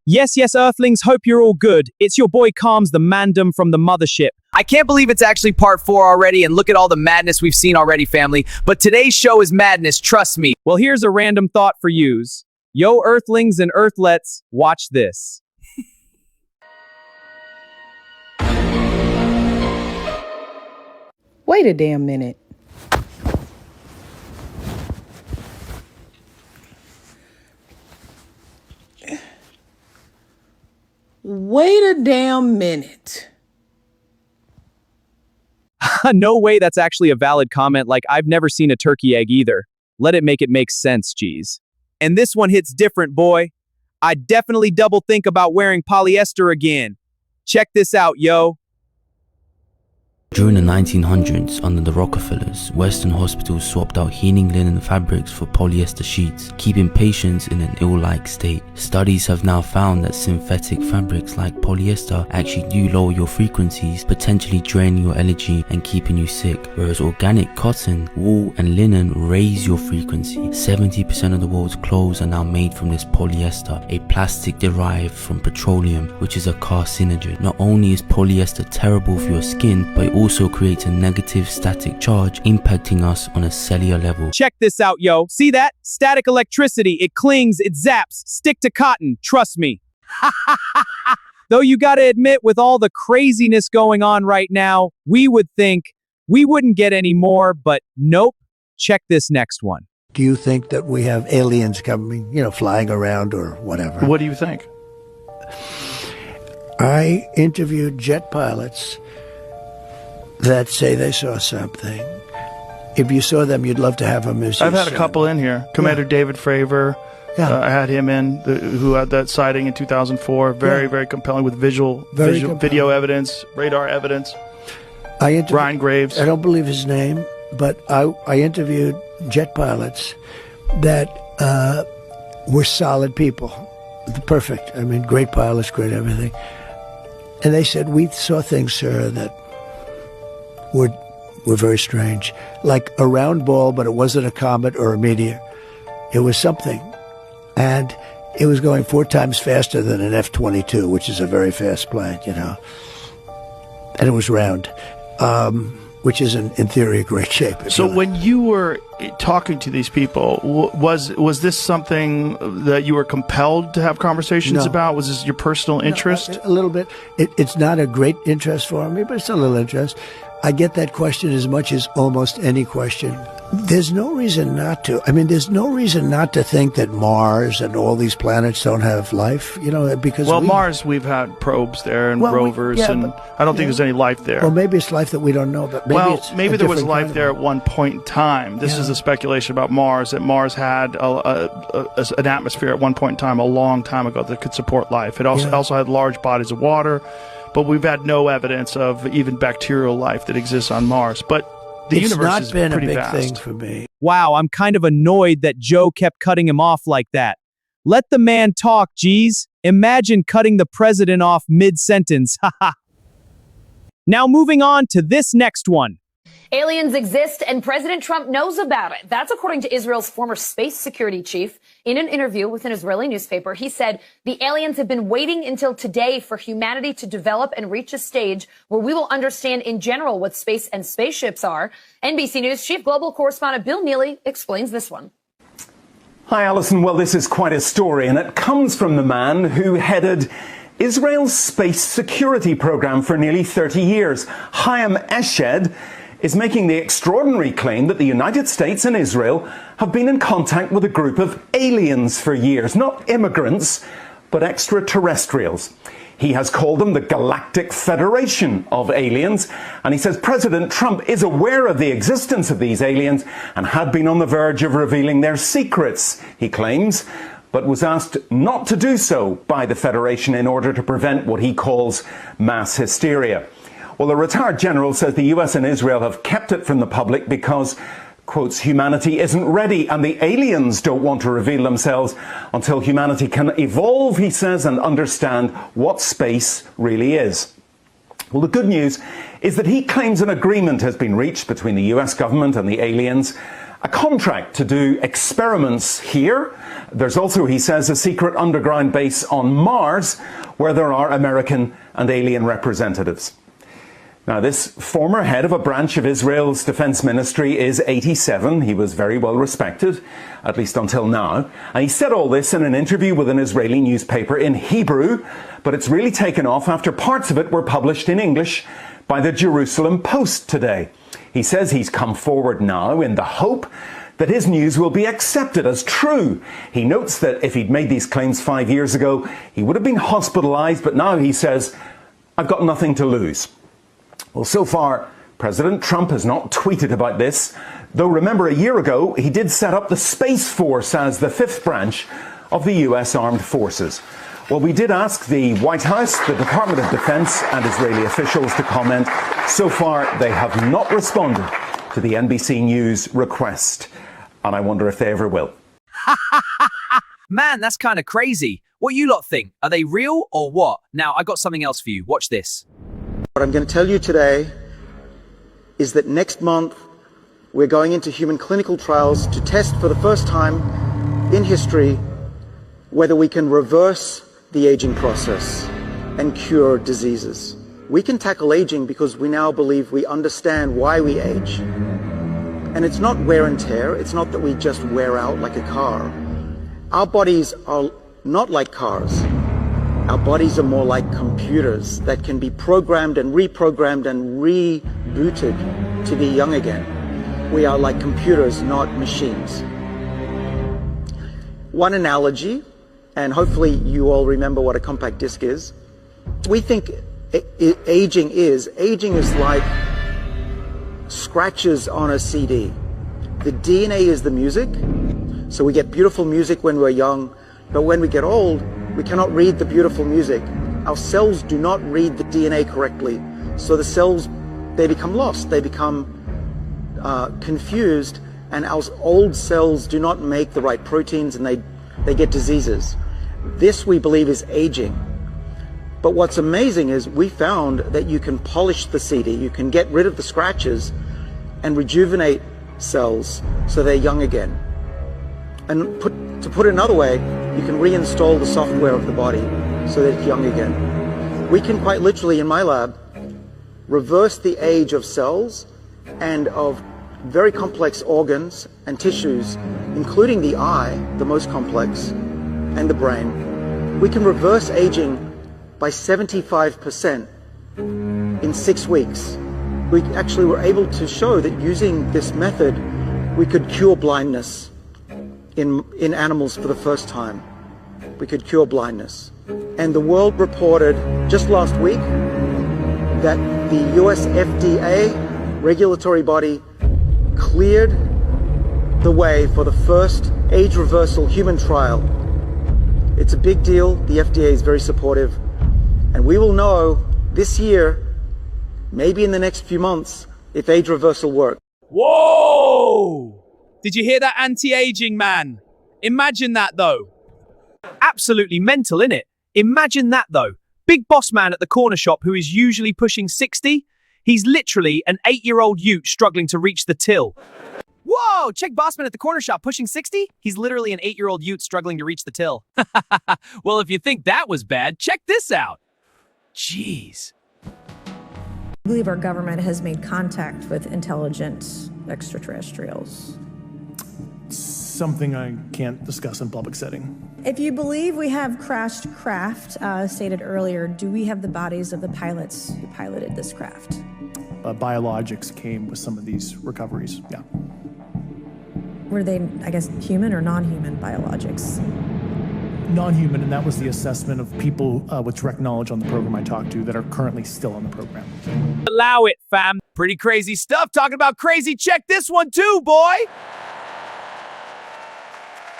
Yes, Earthlings, hope you're all good. It's your boy Calms, the Mandem from the mothership. I can't believe it's actually part 4 already, and look at all the madness we've seen already, family. But today's show is madness, trust me. Well, here's a random thought for yous. Yo, Earthlings and Earthlets, watch this. Wait a damn minute. Wait a damn minute. No way that's actually a valid comment, like I've never seen a turkey egg either. Let it make sense, geez. And this one hits different, boy. I definitely double think about wearing polyester again. Check this out, yo. During the 1900s, under the Rockefellers, Western hospitals swapped out healing linen fabrics for polyester sheets, keeping patients in an ill-like state. Studies have now found that synthetic fabrics like polyester actually do lower your frequencies, potentially draining your energy and keeping you sick, whereas organic cotton, wool and linen raise your frequency. 70% of the world's clothes are now made from this polyester, a plastic derived from petroleum, which is a carcinogen. Not only is polyester terrible for your skin, but it also creates a negative static charge impacting us on a cellular level. Check this out, yo. See that? Static electricity. It clings, it zaps. Stick to cotton. Trust me. Though you gotta admit, with all the craziness going on right now, we would think we wouldn't get any more, but nope. Check this next one. Do you think that we have aliens coming, flying around or whatever? What do you think? I interviewed jet pilots that say they saw something. If you saw them, you'd love to have them as I've had a couple in here. Commander David Fravor, I had him in, who had that sighting in 2004. Very compelling with video evidence, radar evidence. Ryan Graves. I don't believe his name, but I interviewed jet pilots that were solid people. Perfect. I mean, great pilots, great everything. And they said, we saw things, sir, that were very strange. Like a round ball, but it wasn't a comet or a meteor. It was something. And it was going 4 times faster than an F-22, which is a very fast plane, And it was round, which is, in theory, a great shape. So when you were talking to these people, was this something that you were compelled to have conversations about? Was this your personal interest? No, a little bit. It's not a great interest for me, but it's a little interest. I get that question as much as almost any question. There's no reason not to. I mean, there's no reason not to think that Mars and all these planets don't have life, because... Well, Mars, we've had probes there and rovers, and I don't think there's any life there. Well, maybe it's life that we don't know, but maybe there was life there at one point in time. This is a speculation about Mars, that Mars had an atmosphere at one point in time, a long time ago, that could support life. It also had large bodies of water, but we've had no evidence of even bacterial life that exists on Mars. But the universe is pretty vast. It's not been a big thing for me. Wow, I'm kind of annoyed that Joe kept cutting him off like that. Let the man talk, geez. Imagine cutting the president off mid-sentence. Haha. Now moving on to this next one. Aliens exist and President Trump knows about it. That's according to Israel's former space security chief. In an interview with an Israeli newspaper, he said the aliens have been waiting until today for humanity to develop and reach a stage where we will understand in general what space and spaceships are. NBC News chief global correspondent Bill Neely explains this one. Hi, Alison. Well, this is quite a story, and it comes from the man who headed Israel's space security program for nearly 30 years. Chaim Eshed is making the extraordinary claim that the United States and Israel have been in contact with a group of aliens for years. Not immigrants, but extraterrestrials. He has called them the Galactic Federation of Aliens, and he says President Trump is aware of the existence of these aliens and had been on the verge of revealing their secrets, he claims, but was asked not to do so by the Federation in order to prevent what he calls mass hysteria. Well, the retired general says the US and Israel have kept it from the public because, quotes, humanity isn't ready and the aliens don't want to reveal themselves until humanity can evolve, he says, and understand what space really is. Well, the good news is that he claims an agreement has been reached between the US government and the aliens, a contract to do experiments here. There's also, he says, a secret underground base on Mars where there are American and alien representatives. Now, this former head of a branch of Israel's defense ministry is 87. He was very well respected, at least until now. And he said all this in an interview with an Israeli newspaper in Hebrew, but it's really taken off after parts of it were published in English by the Jerusalem Post today. He says he's come forward now in the hope that his news will be accepted as true. He notes that if he'd made these claims 5 years ago, he would have been hospitalized, but now he says, I've got nothing to lose. Well, so far, President Trump has not tweeted about this, though remember a year ago, he did set up the Space Force as the fifth branch of the US Armed Forces. Well, we did ask the White House, the Department of Defense and Israeli officials to comment. So far, they have not responded to the NBC News request, and I wonder if they ever will. Man, that's kind of crazy. What you lot think? Are they real or what? Now, I got something else for you. Watch this. What I'm going to tell you today is that next month we're going into human clinical trials to test for the first time in history whether we can reverse the aging process and cure diseases. We can tackle aging because we now believe we understand why we age. And it's not wear and tear. It's not that we just wear out like a car. Our bodies are not like cars. Our bodies are more like computers that can be programmed and reprogrammed and rebooted to be young again. We are like computers, not machines. One analogy, and hopefully you all remember what a compact disc is. We think aging is like scratches on a CD. The DNA is the music, so we get beautiful music when we're young, but when we get old, we cannot read the beautiful music. Our cells do not read the DNA correctly. So the cells, they become lost. They become confused, and our old cells do not make the right proteins, and they get diseases. This, we believe, is aging. But what's amazing is we found that you can polish the CD. You can get rid of the scratches and rejuvenate cells so they're young again. And to put it another way, you can reinstall the software of the body so that it's young again. We can quite literally, in my lab, reverse the age of cells and of very complex organs and tissues, including the eye, the most complex, and the brain. We can reverse aging by 75% in 6 weeks. We actually were able to show that using this method, we could cure blindness in animals for the first time. We could cure blindness. And the world reported just last week that the US FDA regulatory body cleared the way for the first age reversal human trial. It's a big deal. The FDA is very supportive. And we will know this year, maybe in the next few months, if age reversal works. Whoa! Did you hear that anti-aging man? Imagine that, though. Absolutely mental, innit? Imagine that, though. Big boss man at the corner shop who is usually pushing 60. He's literally an 8-year-old ute struggling to reach the till. Whoa! Check bossman at the corner shop pushing 60? He's literally an 8-year-old ute struggling to reach the till. Well, if you think that was bad, check this out. Jeez. I believe our government has made contact with intelligent extraterrestrials. Something I can't discuss in public setting. If you believe we have crashed craft, stated earlier, do we have the bodies of the pilots who piloted this craft? Biologics came with some of these recoveries, yeah. Were they, I guess, human or non-human biologics? Non-human, and that was the assessment of people with direct knowledge on the program I talked to that are currently still on the program. Allow it, fam. Pretty crazy stuff. Talking about crazy, check this one too, boy.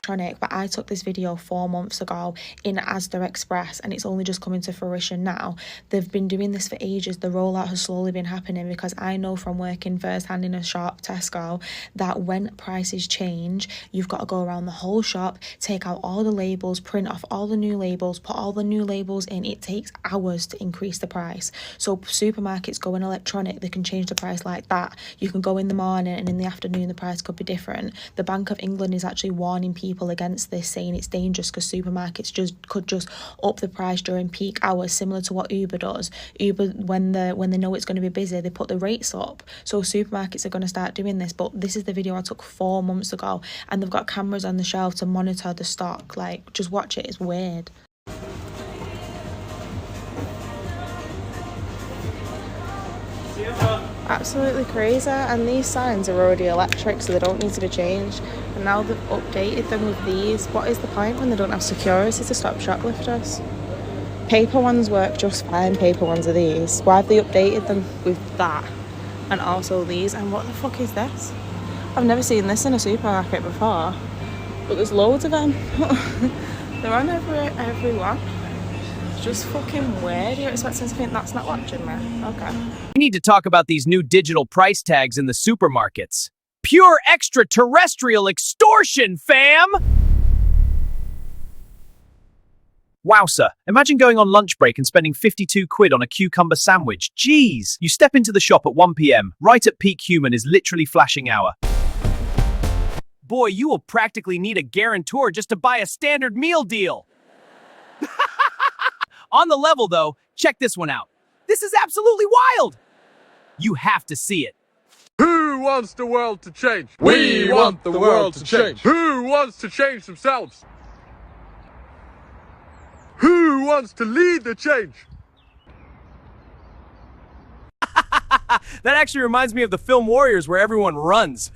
electronic, but I took this video 4 months ago in Asda Express and it's only just coming to fruition now. They've been doing this for ages. The rollout has slowly been happening because I know from working firsthand in a shop, Tesco, that when prices change, you've got to go around the whole shop, take out all the labels, print off all the new labels, put all the new labels in. It takes hours to increase the price. So supermarkets going electronic, they can change the price like that. You can go in the morning and in the afternoon the price could be different. The Bank of England is actually warning people against this, saying it's dangerous because supermarkets could just up the price during peak hours, similar to what Uber does. Uber, when they know it's going to be busy, they put the rates up. So supermarkets are going to start doing this. But this is the video I took 4 months ago, and they've got cameras on the shelf to monitor the stock. Like, just watch it. It's weird. Absolutely crazy, and these signs are already electric, so they don't need to be changed, and now they've updated them with these. What is the point when they don't have security to stop shoplifters? Paper ones work just fine. Paper ones are these. Why have they updated them with that and also these? And what the fuck is this? I've never seen this in a supermarket before, but there's loads of them. They're on every one. Just fucking weird. You're expecting to think that's not watching me. Okay. We need to talk about these new digital price tags in the supermarkets. Pure extraterrestrial extortion, fam! Wowza, imagine going on lunch break and spending 52 quid on a cucumber sandwich. Jeez! You step into the shop at 1 PM, right at peak human is literally flashing hour. Boy, you will practically need a guarantor just to buy a standard meal deal. On the level, though, check this one out. This is absolutely wild! You have to see it. Who wants the world to change? We want the world to change. Who wants to change themselves? Who wants to lead the change? That actually reminds me of the film Warriors, where everyone runs.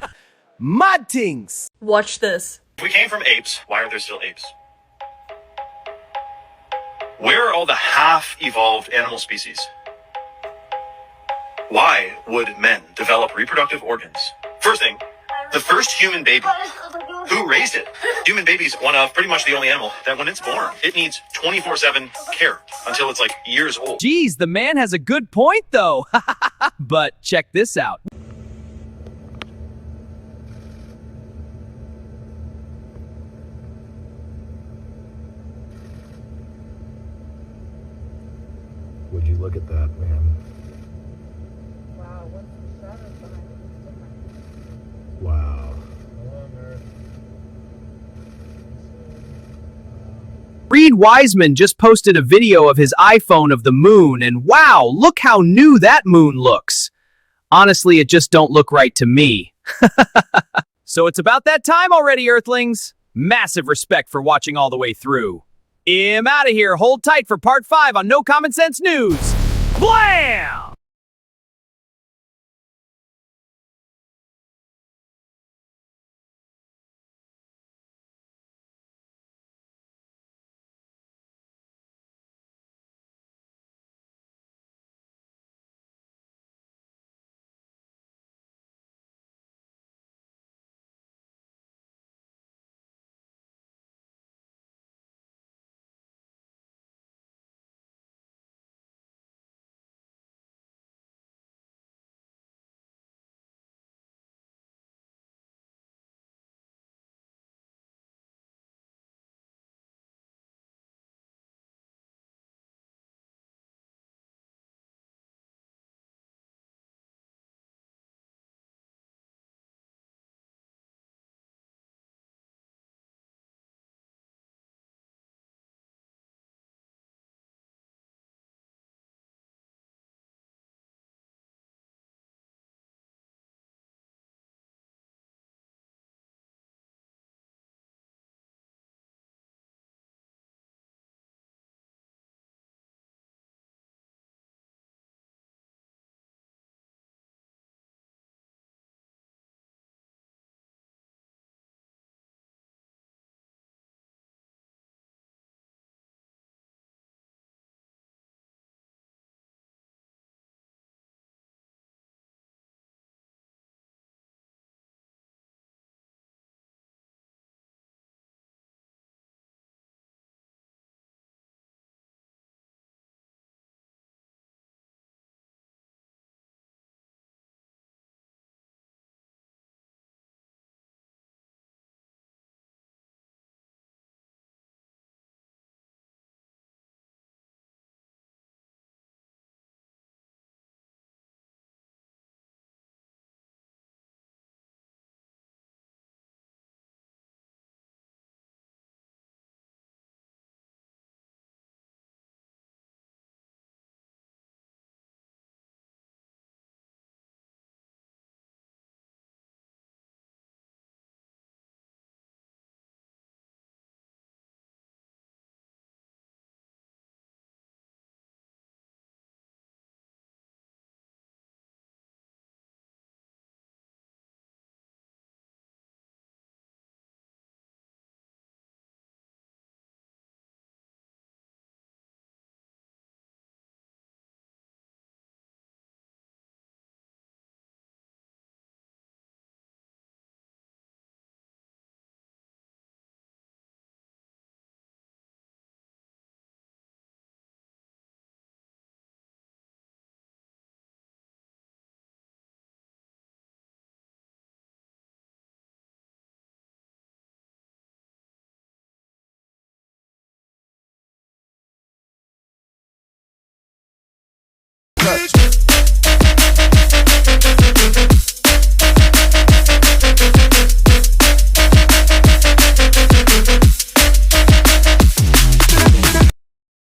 Mud tings! Watch this. If we came from apes, why are there still apes? Where are all the half-evolved animal species? Why would men develop reproductive organs? First thing, the first human baby. Who raised it? Human baby's one of pretty much the only animal that when it's born, it needs 24/7 care until it's like years old. Geez, the man has a good point, though. But check this out. Would you look at that, man? Wow, what's the shadow behind it? Wow. Reed Wiseman just posted a video of his iPhone of the moon, and wow, look how new that moon looks. Honestly, it just don't look right to me. So it's about that time already, Earthlings. Massive respect for watching all the way through. I'm out of here. Hold tight for part 5 on No Common Sense News. Blam!